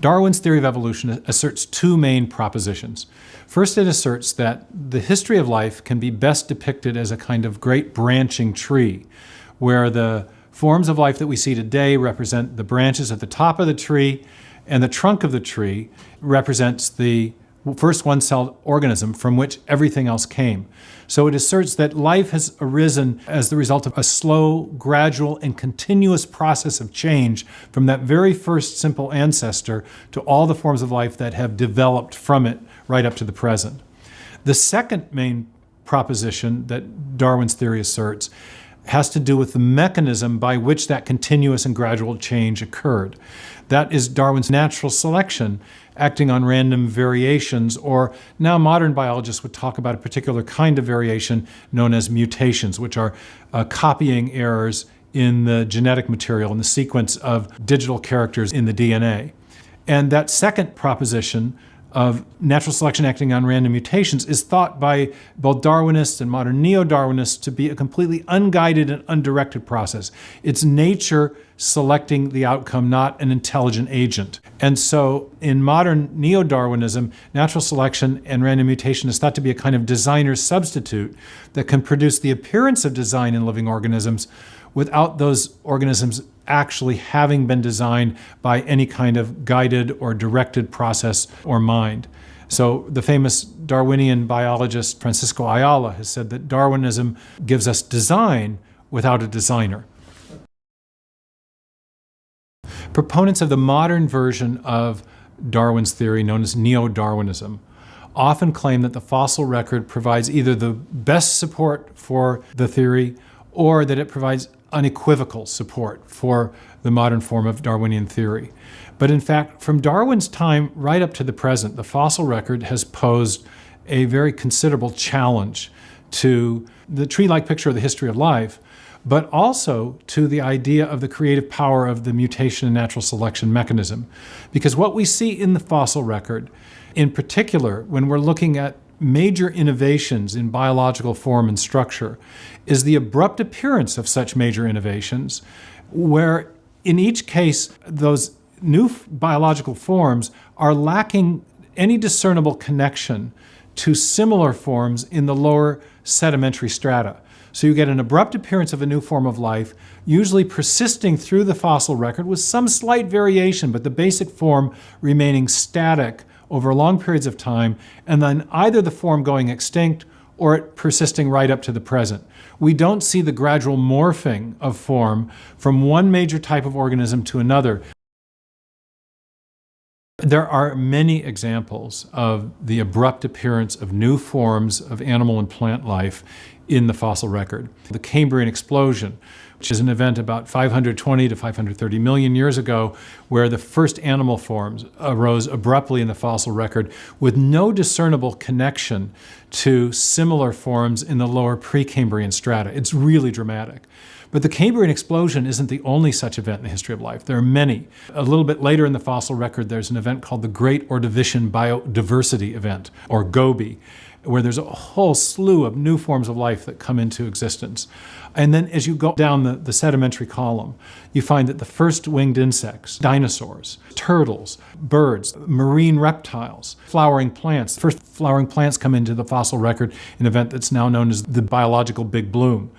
Darwin's theory of evolution asserts two main propositions. First, it asserts that the history of life can be best depicted as a kind of great branching tree, where the forms of life that we see today represent the branches at the top of the tree, and the trunk of the tree represents the first one-celled organism from which everything else came. So it asserts that life has arisen as the result of a slow, gradual, and continuous process of change from that very first simple ancestor to all the forms of life that have developed from it right up to the present. The second main proposition that Darwin's theory asserts has to do with the mechanism by which that continuous and gradual change occurred. That is Darwin's natural selection acting on random variations, or now modern biologists would talk about a particular kind of variation known as mutations, which are copying errors in the genetic material, in the sequence of digital characters in the DNA. And that second proposition of natural selection acting on random mutations is thought by both Darwinists and modern neo-Darwinists to be a completely unguided and undirected process. It's nature selecting the outcome, not an intelligent agent. And so in modern neo-Darwinism, natural selection and random mutation is thought to be a kind of designer's substitute that can produce the appearance of design in living organisms without those organisms actually having been designed by any kind of guided or directed process or mind. So the famous Darwinian biologist Francisco Ayala has said that Darwinism gives us design without a designer. Proponents of the modern version of Darwin's theory, known as neo-Darwinism, often claim that the fossil record provides either the best support for the theory or that it provides unequivocal support for the modern form of Darwinian theory. But in fact, from Darwin's time right up to the present, the fossil record has posed a very considerable challenge to the tree-like picture of the history of life, but also to the idea of the creative power of the mutation and natural selection mechanism. Because what we see in the fossil record, in particular, when we're looking at major innovations in biological form and structure, is the abrupt appearance of such major innovations, where in each case those new biological forms are lacking any discernible connection to similar forms in the lower sedimentary strata. So you get an abrupt appearance of a new form of life, usually persisting through the fossil record with some slight variation, but the basic form remaining static over long periods of time, and then either the form going extinct or it persisting right up to the present. We don't see the gradual morphing of form from one major type of organism to another. There are many examples of the abrupt appearance of new forms of animal and plant life in the fossil record. The Cambrian explosion, which is an event about 520 to 530 million years ago, where the first animal forms arose abruptly in the fossil record with no discernible connection to similar forms in the lower Precambrian strata. It's really dramatic. But the Cambrian explosion isn't the only such event in the history of life. There are many. A little bit later in the fossil record, there's an event called the Great Ordovician Biodiversity Event, or GOBI, where there's a whole slew of new forms of life that come into existence. And then as you go down the sedimentary column, you find that the first winged insects, dinosaurs, turtles, birds, marine reptiles, flowering plants. The first flowering plants come into the fossil record, an event that's now known as the biological Big Bloom.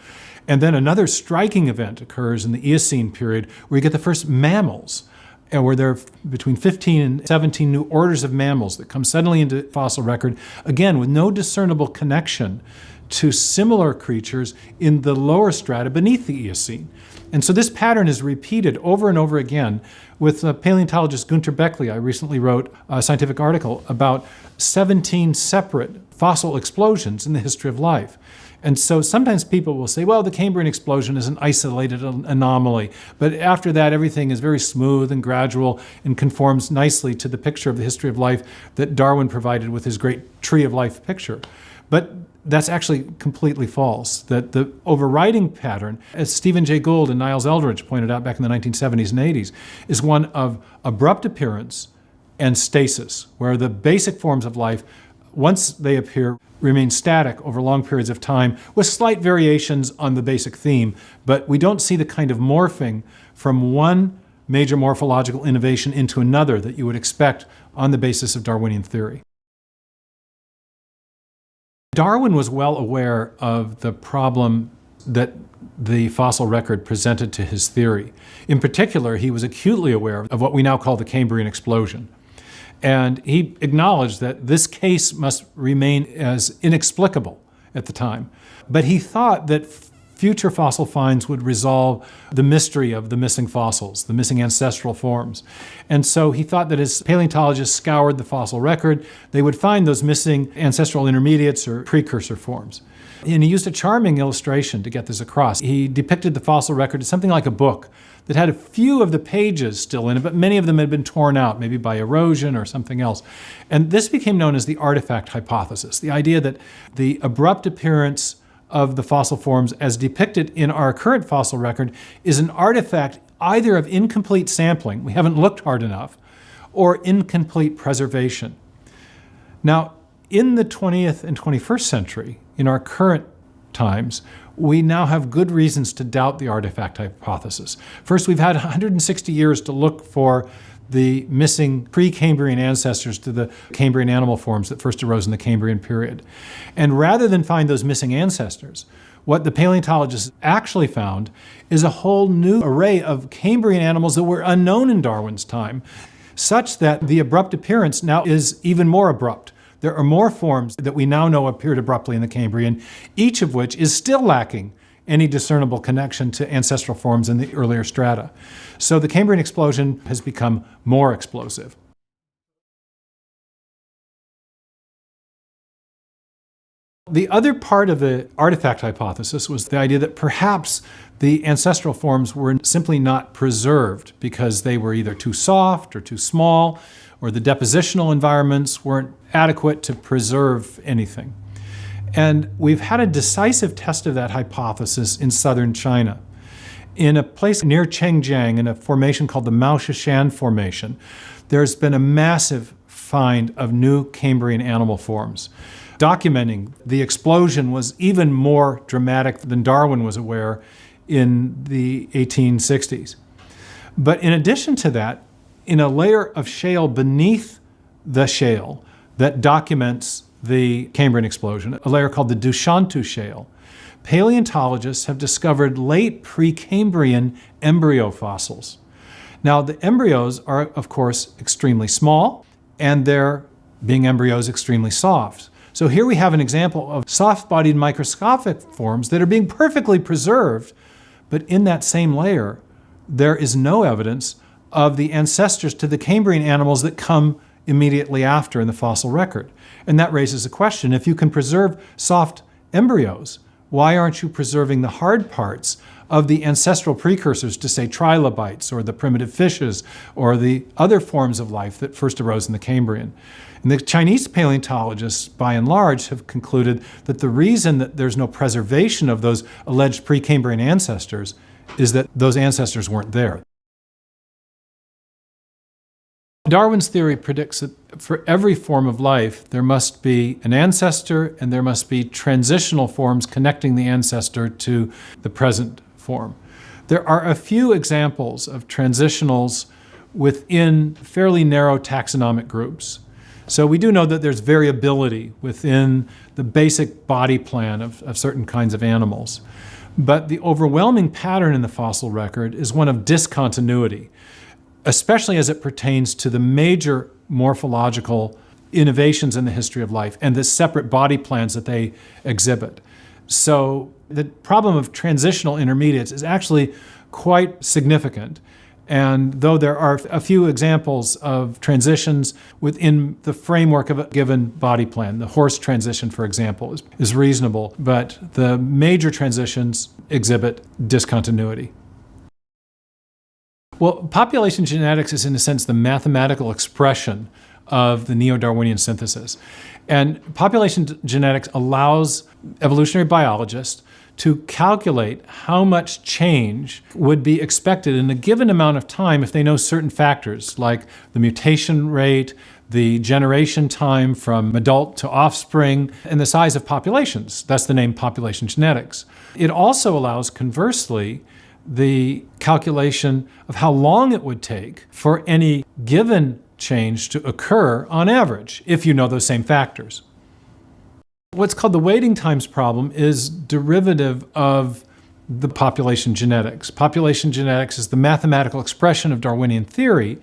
And then another striking event occurs in the Eocene period where you get the first mammals, and where there are between 15 and 17 new orders of mammals that come suddenly into fossil record, again, with no discernible connection to similar creatures in the lower strata beneath the Eocene. And so this pattern is repeated over and over again. With paleontologist Günter Beckley, I recently wrote a scientific article about 17 separate fossil explosions in the history of life. And so sometimes people will say, well, the Cambrian explosion is an isolated anomaly, but after that everything is very smooth and gradual and conforms nicely to the picture of the history of life that Darwin provided with his great tree of life picture. But that's actually completely false. That the overriding pattern, as Stephen Jay Gould and Niles Eldredge pointed out back in the 1970s and 80s, is one of abrupt appearance and stasis, where the basic forms of life, once they appear, remain static over long periods of time with slight variations on the basic theme, but we don't see the kind of morphing from one major morphological innovation into another that you would expect on the basis of Darwinian theory. Darwin was well aware of the problem that the fossil record presented to his theory. In particular, he was acutely aware of what we now call the Cambrian explosion. And he acknowledged that this case must remain as inexplicable at the time. But he thought that future fossil finds would resolve the mystery of the missing fossils, the missing ancestral forms. And so he thought that as paleontologists scoured the fossil record, they would find those missing ancestral intermediates or precursor forms. And he used a charming illustration to get this across. He depicted the fossil record as something like a book that had a few of the pages still in it, but many of them had been torn out, maybe by erosion or something else. And this became known as the artifact hypothesis, the idea that the abrupt appearance of the fossil forms as depicted in our current fossil record is an artifact either of incomplete sampling, we haven't looked hard enough, or incomplete preservation. Now, in the 20th and 21st century, in our current times, we now have good reasons to doubt the artifact hypothesis. First, we've had 160 years to look for the missing pre-Cambrian ancestors to the Cambrian animal forms that first arose in the Cambrian period. And rather than find those missing ancestors, what the paleontologists actually found is a whole new array of Cambrian animals that were unknown in Darwin's time, such that the abrupt appearance now is even more abrupt. There are more forms that we now know appeared abruptly in the Cambrian, each of which is still lacking any discernible connection to ancestral forms in the earlier strata. So the Cambrian explosion has become more explosive. The other part of the artifact hypothesis was the idea that perhaps the ancestral forms were simply not preserved because they were either too soft or too small, or the depositional environments weren't adequate to preserve anything. And we've had a decisive test of that hypothesis in southern China. In a place near Chengjiang, in a formation called the Maoshishan Formation, there's been a massive find of new Cambrian animal forms, documenting the explosion was even more dramatic than Darwin was aware in the 1860s. But in addition to that, in a layer of shale beneath the shale that documents the Cambrian explosion, a layer called the Dushantu Shale, paleontologists have discovered late Precambrian embryo fossils. Now, the embryos are, of course, extremely small, and they're, being embryos, extremely soft. So here we have an example of soft-bodied microscopic forms that are being perfectly preserved, but in that same layer, there is no evidence of the ancestors to the Cambrian animals that come immediately after in the fossil record. And that raises a question. If you can preserve soft embryos, why aren't you preserving the hard parts of the ancestral precursors to, say, trilobites or the primitive fishes or the other forms of life that first arose in the Cambrian? And the Chinese paleontologists, by and large, have concluded that the reason that there's no preservation of those alleged Precambrian ancestors is that those ancestors weren't there. Darwin's theory predicts that for every form of life, there must be an ancestor and there must be transitional forms connecting the ancestor to the present form. There are a few examples of transitionals within fairly narrow taxonomic groups. So we do know that there's variability within the basic body plan of certain kinds of animals. But the overwhelming pattern in the fossil record is one of discontinuity, especially as it pertains to the major morphological innovations in the history of life and the separate body plans that they exhibit. So the problem of transitional intermediates is actually quite significant. And though there are a few examples of transitions within the framework of a given body plan, the horse transition, for example, is reasonable, but the major transitions exhibit discontinuity. Well, population genetics is, in a sense, the mathematical expression of the neo-Darwinian synthesis. And population genetics allows evolutionary biologists to calculate how much change would be expected in a given amount of time if they know certain factors, like the mutation rate, the generation time from adult to offspring, and the size of populations. That's the name population genetics. It also allows, conversely, the calculation of how long it would take for any given change to occur on average, if you know those same factors. What's called the waiting times problem is derivative of the population genetics. Population genetics is the mathematical expression of Darwinian theory,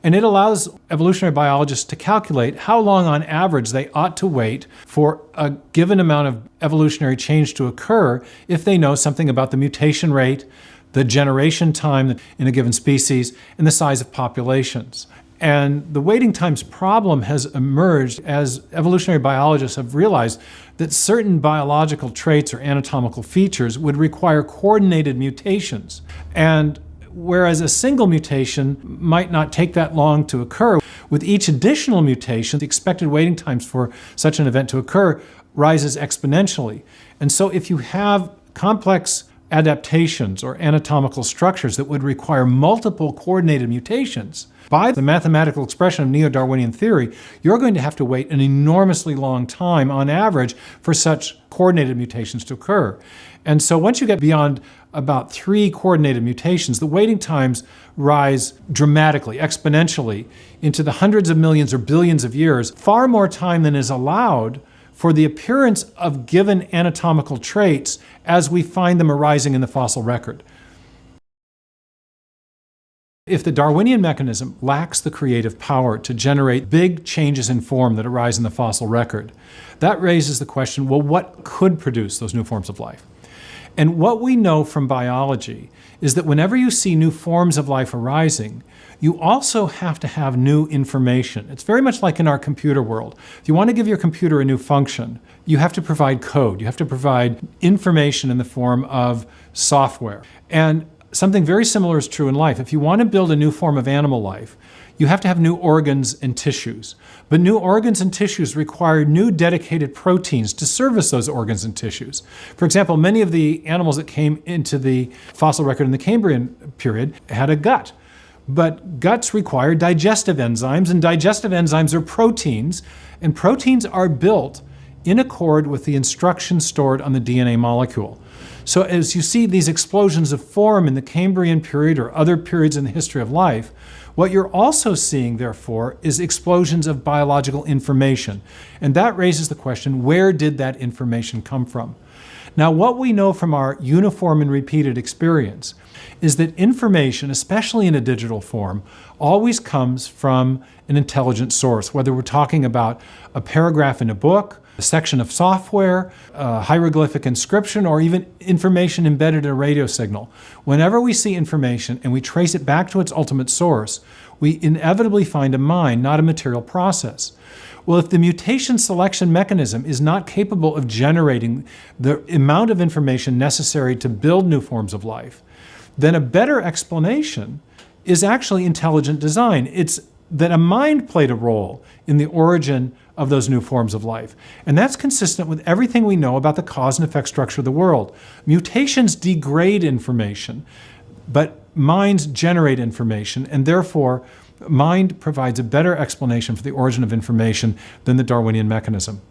and it allows evolutionary biologists to calculate how long on average they ought to wait for a given amount of evolutionary change to occur if they know something about the mutation rate, the generation time in a given species, and the size of populations. And the waiting times problem has emerged as evolutionary biologists have realized that certain biological traits or anatomical features would require coordinated mutations. And whereas a single mutation might not take that long to occur, with each additional mutation, the expected waiting times for such an event to occur rises exponentially. And so if you have complex adaptations or anatomical structures that would require multiple coordinated mutations, by the mathematical expression of neo-Darwinian theory, you're going to have to wait an enormously long time on average for such coordinated mutations to occur. And so once you get beyond about 3 coordinated mutations, the waiting times rise dramatically, exponentially, into the hundreds of millions or billions of years, far more time than is allowed for the appearance of given anatomical traits as we find them arising in the fossil record. If the Darwinian mechanism lacks the creative power to generate big changes in form that arise in the fossil record, that raises the question, well, what could produce those new forms of life? And what we know from biology is that whenever you see new forms of life arising, you also have to have new information. It's very much like in our computer world. If you want to give your computer a new function, you have to provide code. You have to provide information in the form of software. And something very similar is true in life. If you want to build a new form of animal life, you have to have new organs and tissues. But new organs and tissues require new dedicated proteins to service those organs and tissues. For example, many of the animals that came into the fossil record in the Cambrian period had a gut. But guts require digestive enzymes, and digestive enzymes are proteins, and proteins are built in accord with the instructions stored on the DNA molecule. So as you see these explosions of form in the Cambrian period or other periods in the history of life, what you're also seeing, therefore, is explosions of biological information. And that raises the question, where did that information come from? Now, what we know from our uniform and repeated experience is that information, especially in a digital form, always comes from an intelligent source, whether we're talking about a paragraph in a book, a section of software, hieroglyphic inscription, or even information embedded in a radio signal. Whenever we see information and we trace it back to its ultimate source, we inevitably find a mind, not a material process. Well, if the mutation selection mechanism is not capable of generating the amount of information necessary to build new forms of life, then a better explanation is actually intelligent design. It's that a mind played a role in the origin of those new forms of life. And that's consistent with everything we know about the cause and effect structure of the world. Mutations degrade information, but minds generate information, and therefore mind provides a better explanation for the origin of information than the Darwinian mechanism.